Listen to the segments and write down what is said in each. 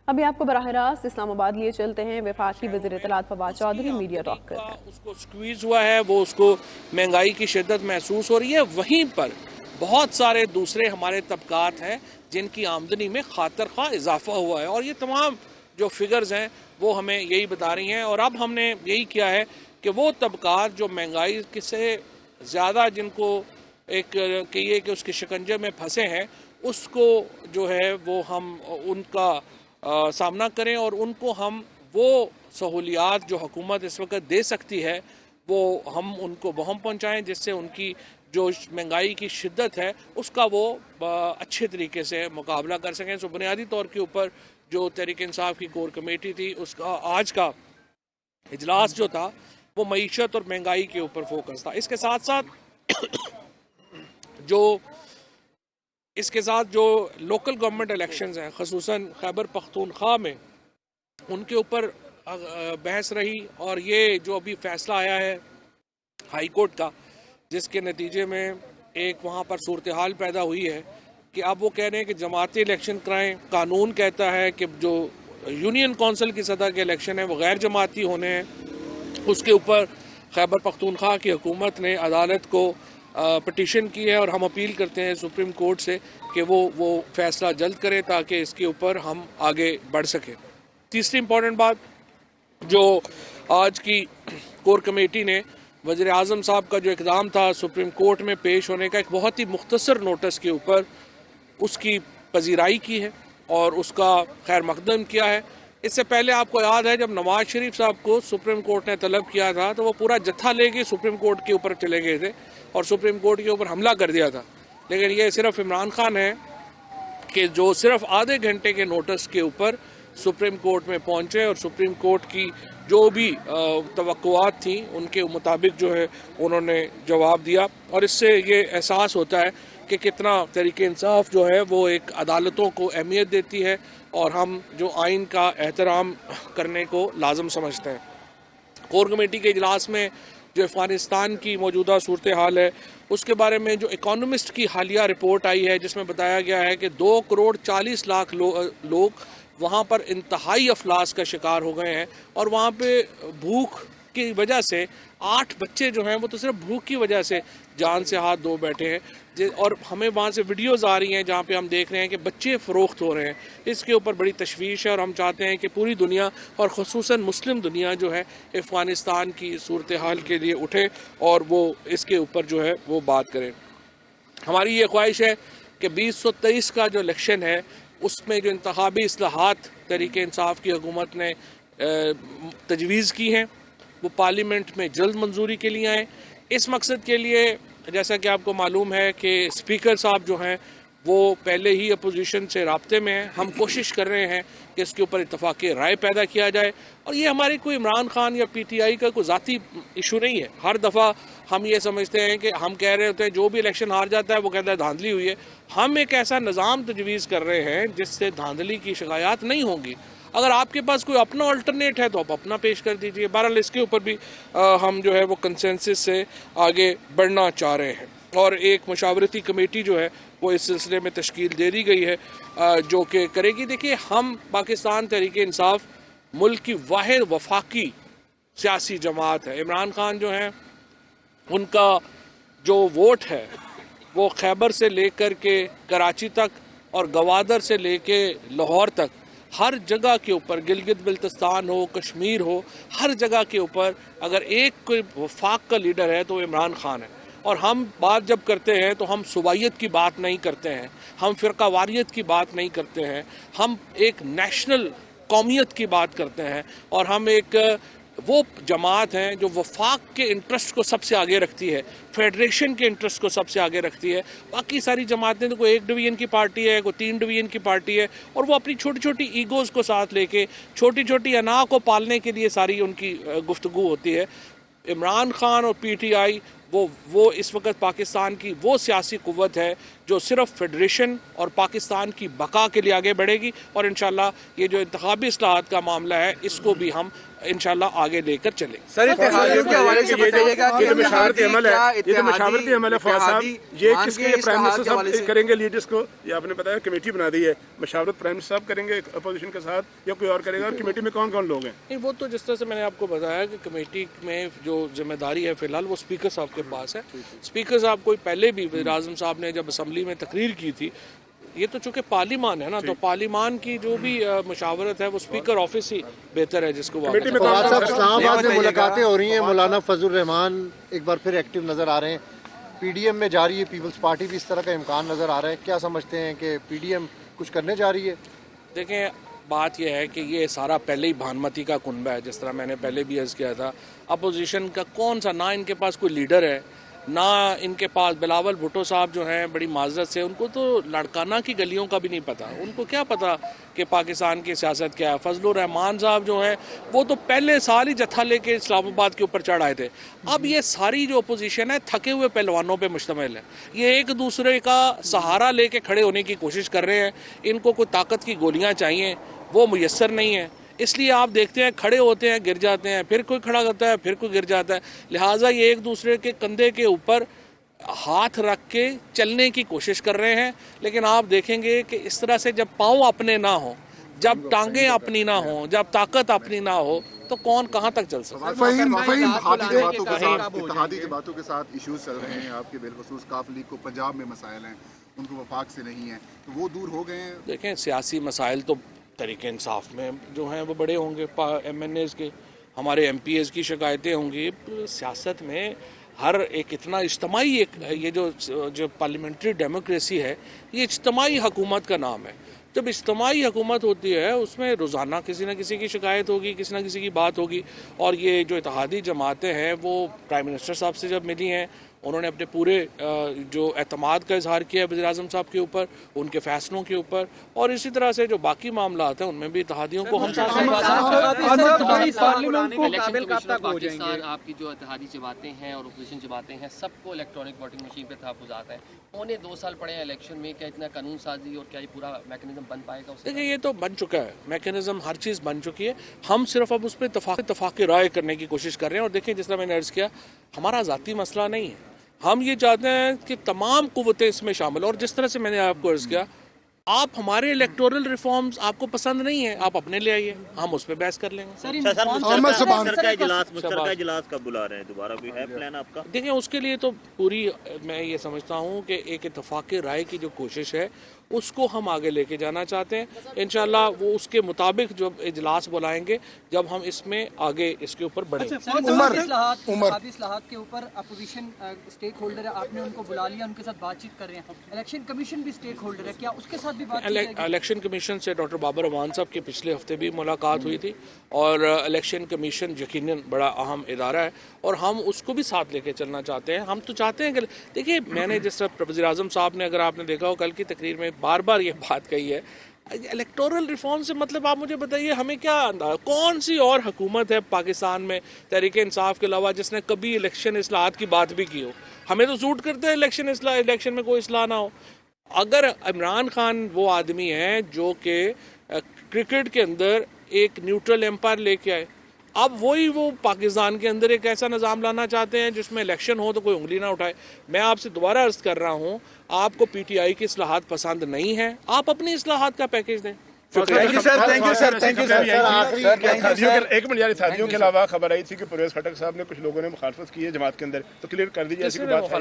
ابھی آپ کو براہ راست اسلام آباد لیے چلتے ہیں۔ وفاقی وزیر اطلاعات فواد چودھری میڈیا ٹاک کرتے ہیں۔ اس کو سکویز ہوا ہے، وہ اس کو مہنگائی کی شدت محسوس ہو رہی ہے۔ وہیں پر بہت سارے دوسرے ہمارے طبقات ہیں جن کی آمدنی میں خاطر خواہ اضافہ ہوا ہے، اور یہ تمام جو فگرز ہیں وہ ہمیں یہی بتا رہی ہیں۔ اور اب ہم نے یہی کیا ہے کہ وہ طبقات جو مہنگائی سے زیادہ جن کو ایک کہیے کہ اس کے شکنجے میں پھنسے ہیں، اس کو جو ہے وہ ہم ان کا سامنا کریں اور ان کو ہم وہ سہولیات جو حکومت اس وقت دے سکتی ہے وہ ہم ان کو بہم پہنچائیں، جس سے ان کی جو مہنگائی کی شدت ہے اس کا وہ اچھے طریقے سے مقابلہ کر سکیں۔ سو بنیادی طور کے اوپر جو تحریک انصاف کی کور کمیٹی تھی، اس کا آج کا اجلاس جو تھا وہ معیشت اور مہنگائی کے اوپر فوکس تھا۔ اس کے ساتھ جو لوکل گورنمنٹ الیکشنز ہیں، خصوصاً خیبر پختونخوا میں، ان کے اوپر بحث رہی، اور یہ جو ابھی فیصلہ آیا ہے ہائی کورٹ کا، جس کے نتیجے میں ایک وہاں پر صورتحال پیدا ہوئی ہے کہ اب وہ کہہ رہے ہیں کہ جماعتی الیکشن کرائیں۔ قانون کہتا ہے کہ جو یونین کونسل کی سطح کے الیکشن ہیں وہ غیر جماعتی ہونے ہیں۔ اس کے اوپر خیبر پختونخوا کی حکومت نے عدالت کو پٹیشن کی ہے، اور ہم اپیل کرتے ہیں سپریم کورٹ سے کہ وہ فیصلہ جلد کرے تاکہ اس کے اوپر ہم آگے بڑھ سکیں۔ تیسری امپورٹنٹ بات جو آج کی کور کمیٹی نے وزیر اعظم صاحب کا جو اقدام تھا سپریم کورٹ میں پیش ہونے کا، ایک بہت ہی مختصر نوٹس کے اوپر اس کی پذیرائی کی ہے اور اس کا خیر مقدم کیا ہے۔ اس سے پہلے آپ کو یاد ہے جب نواز شریف صاحب کو سپریم کورٹ نے طلب کیا تھا تو وہ پورا جتھا لے کے سپریم کورٹ کے اوپر چلے گئے تھے اور سپریم کورٹ کے اوپر حملہ کر دیا تھا، لیکن یہ صرف عمران خان ہے کہ جو صرف آدھے گھنٹے کے نوٹس کے اوپر سپریم کورٹ میں پہنچے اور سپریم کورٹ کی جو بھی توقعات تھیں ان کے مطابق جو ہے انہوں نے جواب دیا۔ اور اس سے یہ احساس ہوتا ہے کہ کتنا تحریک انصاف جو ہے وہ ایک عدالتوں کو اہمیت دیتی ہے اور ہم جو آئین کا احترام کرنے کو لازم سمجھتے ہیں۔ کور کمیٹی کے اجلاس میں جو افغانستان کی موجودہ صورتحال ہے اس کے بارے میں جو اکانومسٹ کی حالیہ رپورٹ آئی ہے، جس میں بتایا گیا ہے کہ 2,40,00,000 لوگ وہاں پر انتہائی افلاس کا شکار ہو گئے ہیں، اور وہاں پہ بھوک کی وجہ سے 8 بچے جو ہیں وہ تو صرف بھوک کی وجہ سے جان سے ہاتھ دھو بیٹھے ہیں، اور ہمیں وہاں سے ویڈیوز آ رہی ہیں جہاں پہ ہم دیکھ رہے ہیں کہ بچے فروخت ہو رہے ہیں۔ اس کے اوپر بڑی تشویش ہے، اور ہم چاہتے ہیں کہ پوری دنیا اور خصوصاً مسلم دنیا جو ہے افغانستان کی صورتحال کے لیے اٹھے اور وہ اس کے اوپر جو ہے وہ بات کرے۔ ہماری یہ خواہش ہے کہ 2023 کا جو الیکشن ہے اس میں جو انتخابی اصلاحات تحریک انصاف کی حکومت نے تجویز کی ہیں وہ پارلیمنٹ میں جلد منظوری کے لیے آئیں۔ اس مقصد کے لیے جیسا کہ آپ کو معلوم ہے کہ اسپیکر صاحب جو ہیں وہ پہلے ہی اپوزیشن سے رابطے میں ہیں۔ ہم کوشش کر رہے ہیں کہ اس کے اوپر اتفاق رائے پیدا کیا جائے، اور یہ ہماری کوئی عمران خان یا پی ٹی آئی کا کوئی ذاتی ایشو نہیں ہے۔ ہر دفعہ ہم یہ سمجھتے ہیں کہ ہم کہہ رہے ہوتے ہیں جو بھی الیکشن ہار جاتا ہے وہ کہتا ہے دھاندلی ہوئی ہے۔ ہم ایک ایسا نظام تجویز کر رہے ہیں جس سے دھاندلی کی شکایات نہیں ہوں گی۔ اگر آپ کے پاس کوئی اپنا آلٹرنیٹ ہے تو آپ اپنا پیش کر دیجئے۔ بہرحال اس کے اوپر بھی ہم جو ہے وہ کنسنسس سے آگے بڑھنا چاہ رہے ہیں، اور ایک مشاورتی کمیٹی جو ہے وہ اس سلسلے میں تشکیل دے دی گئی ہے جو کہ کرے گی۔ دیکھیے، ہم پاکستان تحریک انصاف ملک کی واحد وفاقی سیاسی جماعت ہے۔ عمران خان جو ہیں ان کا جو ووٹ ہے وہ خیبر سے لے کر کے کراچی تک اور گوادر سے لے کے لاہور تک ہر جگہ کے اوپر، گلگت بلتستان ہو، کشمیر ہو، ہر جگہ کے اوپر اگر ایک کوئی وفاق کا لیڈر ہے تو وہ عمران خان ہے۔ اور ہم بات جب کرتے ہیں تو ہم صوبائیت کی بات نہیں کرتے ہیں، ہم فرقہ واریت کی بات نہیں کرتے ہیں، ہم ایک نیشنل قومیت کی بات کرتے ہیں، اور ہم ایک وہ جماعت ہیں جو وفاق کے انٹرسٹ کو سب سے آگے رکھتی ہے، فیڈریشن کے انٹرسٹ کو سب سے آگے رکھتی ہے۔ باقی ساری جماعتیں تو کوئی 1 ڈویژن کی پارٹی ہے، کوئی 3 ڈویژن کی پارٹی ہے، اور وہ اپنی چھوٹی چھوٹی ایگوز کو ساتھ لے کے چھوٹی چھوٹی انا کو پالنے کے لیے ساری ان کی گفتگو ہوتی ہے۔ عمران خان اور پی ٹی آئی वो इस वक्त पाकिस्तान की वो सियासी कुव्वत है जो सिर्फ फेडरेशन और पाकिस्तान की बका के लिए आगे बढ़ेगी, और इंशाल्लाह ये जो इंतखाबी इस्लाहात का मामला है इसको भी हम इंशाल्लाह आगे लेकर चलेंगे। सर इत्तेहादियों के हवाले से बताइएगा कि ये जो मशावरती अमल है, ये जो मशावरती अमल है फवाद साहब, ये किसके प्राइम मिनिस्टर साहब करेंगे लीडर्स को, ये आपने बताया कमेटी बना दी है, मशावरत प्राइम मिनिस्टर साहब करेंगे अपोजिशन के साथ या कोई और करेगा, और कमेटी में कौन कौन लोग हैं? नहीं, वो तो जिस तरह से मैंने आपको बताया कि कमेटी में जो जिम्मेदारी है फिलहाल वो स्पीकर साहब के पास है। स्पीकर साहब को पहले भी वज़ीर आज़म साहब ने जब असम्बली में तकरीर की थी, ये तो चूंकि पार्लिमान है ना, तो पार्लिमान की जो भी मशावरत है वो स्पीकर ऑफिस ही बेहतर है जिसको वो इस्लामाबाद में मुलाकातें हो रही हैं, मौलाना फजल रहमान एक बार फिर एक्टिव नजर आ रहे हैं, पीडीएम में जा रही है, पीपल्स पार्टी भी इस तरह का इम्कान नजर आ रहा है, क्या समझते हैं कि पीडीएम कुछ करने जा रही है? देखें, बात यह है कि ये सारा पहले ही भानमती का कुनबा है, जिस तरह मैंने पहले भी अर्ज़ किया था। अपोजिशन का कौन सा, ना इनके पास कोई लीडर है, ना इनके पास बिलावल भुट्टो साहब जो हैं, बड़ी माजरत से उनको तो लड़काना की गलियों का भी नहीं पता, उनको क्या पता कि पाकिस्तान की सियासत क्या है। फजलुर रहमान साहब जो हैं वो तो पहले साल ही जत्था लेके इस्लामाबाद के ऊपर चढ़ आए थे। अब ये सारी जो अपोजिशन है थके हुए पहलवानों पे मुश्तमिल है, ये एक दूसरे का सहारा लेके खड़े होने की कोशिश कर रहे हैं। इनको कोई ताकत की गोलियां चाहिए, वो मुयस्सर नहीं है, इसलिए आप देखते हैं खड़े होते हैं, गिर जाते हैं, फिर कोई खड़ा करता है, फिर कोई गिर जाता है। लिहाजा ये एक दूसरे के कंधे के ऊपर हाथ रख के चलने की कोशिश कर रहे हैं, लेकिन आप देखेंगे कि इस तरह से जब पाँव अपने ना हो, जब टांगें अपनी ना हो, जब ताकत अपनी ना हो, तो कौन कहाँ तक चल सकता है। इत्तेहादी जमातों के साथ इश्यूज चल रहे हैं आपके, बिलखसूस काफ लीग को पंजाब में मसाइल हैं, उनको वफाक से नहीं है, तो वो दूर हो गए हैं? देखें, सियासी मसाइल तो तरीके इंसाफ में जो हैं वो बड़े होंगे, MNAs के, हमारे MPs की शिकायतें होंगी। सियासत में हर एक इतना इज्तमाही एक ये जो पार्लियामेंट्री डेमोक्रेसी है, ये इज्तमाही हुकूमत का नाम है। जब इज्तमाही हुकूमत होती है उसमें रोज़ाना किसी न किसी की शिकायत होगी, किसी न किसी की बात होगी। और ये जो इत्तेहादी जमातें हैं वो प्राइम मिनिस्टर साहब से जब मिली हैं, उन्होंने अपने पूरे जो एतमाद का इजहार किया है वज़ीर आज़म साहब के ऊपर, उनके फैसलों के ऊपर, और इसी तरह से जो बाकी मामला हैं उनमें भी इत्तेहादियों को हम पाकिस्तान आपकी जो इत्तेहादी जमातें हैं और अपोजिशन जमातें हैं सबको इलेक्ट्रॉनिक वोटिंग मशीन पे तहफ़्फ़ुज़ात हैं। पौने 2 साल पड़े हैं इलेक्शन में, क्या इतना कानून साजी और क्या ये पूरा मैकेनिज्म बन पाएगा? देखिए, ये तो बन चुका है मैकेनिज्म, हर चीज़ बन चुकी है। हम सिर्फ अब उस पर इत्तफ़ाक़ राय करने की कोशिश कर रहे हैं। और देखिए, जिस तरह मैंने अर्ज़ किया, हमारा ज़ाती मसला नहीं है, हम ये चाहते हैं कि तमाम कुव्वतें इसमें शामिल। और जिस तरह से मैंने आपको अर्ज़ किया, आप हमारे इलेक्टोरल रिफॉर्म्स आपको पसंद नहीं है, आप अपने ले आइए, हम उस पर बहस कर लेंगे। मुश्तरका इजलास कब बुला रहे हैं दोबारा, कोई है प्लान आपका? देखिए, उसके लिए तो पूरी मैं ये समझता हूँ कि एक इत्तफ़ाक़ राय की जो कोशिश है उसको हम आगे लेके जाना चाहते हैं। इंशाल्लाह वो उसके मुताबिक जो इजलास बुलाएंगे जब हम इसमें आगे इसके ऊपर बढ़ेंगे। इस्लाहात के ऊपर अपोजिशन स्टेक होल्डर है, आपने उनको बुला लिया, उनके साथ बातचीत कर रहे हैं। इलेक्शन कमीशन भी स्टेक होल्डर है, क्या उसके साथ भी बात? इलेक्शन कमीशन से डॉक्टर बाबर अमान साहब की पिछले हफ्ते भी मुलाकात हुई थी, और इलेक्शन कमीशन यकीनन बड़ा अहम इदारा है और हम उसको भी साथ लेके चलना चाहते हैं। हम तो चाहते हैं कि देखिए, मैंने जिस तरह वज़ीर आज़म साहब ने, अगर आपने देखा हो कल की तकरीर में, बार बार ये बात कही है, इलेक्टोरल रिफॉर्म से मतलब आप मुझे बताइए हमें क्या अंदाजा, कौन सी और हुकूमत है पाकिस्तान में तहरीक इंसाफ के अलावा जिसने कभी इलेक्शन इस्लाहात की बात भी की हो? हमें तो सूट करते हैं इलेक्शन में कोई इस्लाह ना हो। अगर इमरान खान वो आदमी है जो कि क्रिकेट के अंदर एक न्यूट्रल एम्पायर लेके आए, अब वो पाकिस्तान के अंदर एक ऐसा निज़ाम लाना चाहते हैं जिसमें इलेक्शन हो तो कोई उंगली ना उठाए। मैं आपसे दोबारा अर्ज़ कर रहा हूँ, आपको PTI की इस्लाहात पसंद नहीं है, आप अपनी इस्लाहात का पैकेज दें। Thank you sir. एक मिनट यार, इत्तेहादियों के अलावा खबर आई थी कि परवेज खटक साहब ने कुछ लोगों ने मुखालफत की है जमात के अंदर, तो क्लियर कर दीजिए ऐसी बात है।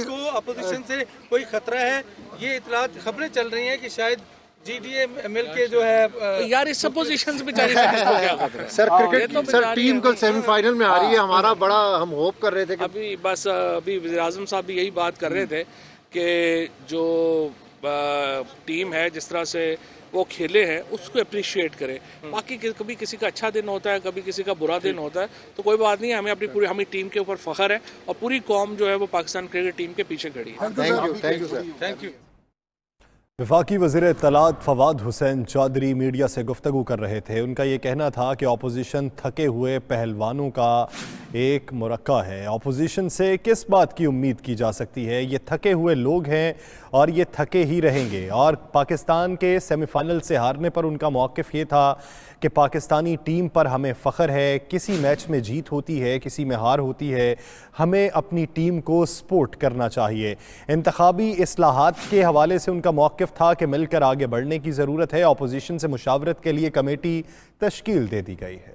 को अपोजिशन से कोई खतरा है? ये इतलात खबरें चल रही हैं कि शायद GDA-ML के जो है यार, इस सपोजिशंस बेचारी से किसको क्या खतरा है? सर क्रिकेट, सर टीम कल सेमीफाइनल में आ रही है, हमारा बड़ा हम होप कर रहे थे कि अभी वज़ीर आज़म साहब भी यही बात कर रहे थे कि जो टीम है जिस तरह से वो खेले हैं उसको अप्रिशिएट करें। बाकी कभी किसी का अच्छा दिन होता है, कभी किसी का बुरा दिन होता है, तो कोई बात नहीं है। हमें अपनी पूरी हमें टीम के ऊपर फख्र है और पूरी कौम जो है वो पाकिस्तान क्रिकेट टीम के पीछे खड़ी है। Thank you sir. Thank you. وفاقی وزیر اطلاعات فواد حسین چودھری میڈیا سے گفتگو کر رہے تھے۔ ان کا یہ کہنا تھا کہ اپوزیشن تھکے ہوئے پہلوانوں کا ایک مرکہ ہے۔ اپوزیشن سے کس بات کی امید کی جا سکتی ہے؟ یہ تھکے ہوئے لوگ ہیں اور یہ تھکے ہی رہیں گے۔ اور پاکستان کے سیمی فائنل سے ہارنے پر ان کا موقف یہ تھا کہ پاکستانی ٹیم پر ہمیں فخر ہے، کسی میچ میں جیت ہوتی ہے، کسی میں ہار ہوتی ہے، ہمیں اپنی ٹیم کو سپورٹ کرنا چاہیے۔ انتخابی اصلاحات کے حوالے سے ان کا موقف تھا کہ مل کر آگے بڑھنے کی ضرورت ہے۔ اپوزیشن سے مشاورت کے لیے کمیٹی تشکیل دے دی گئی ہے۔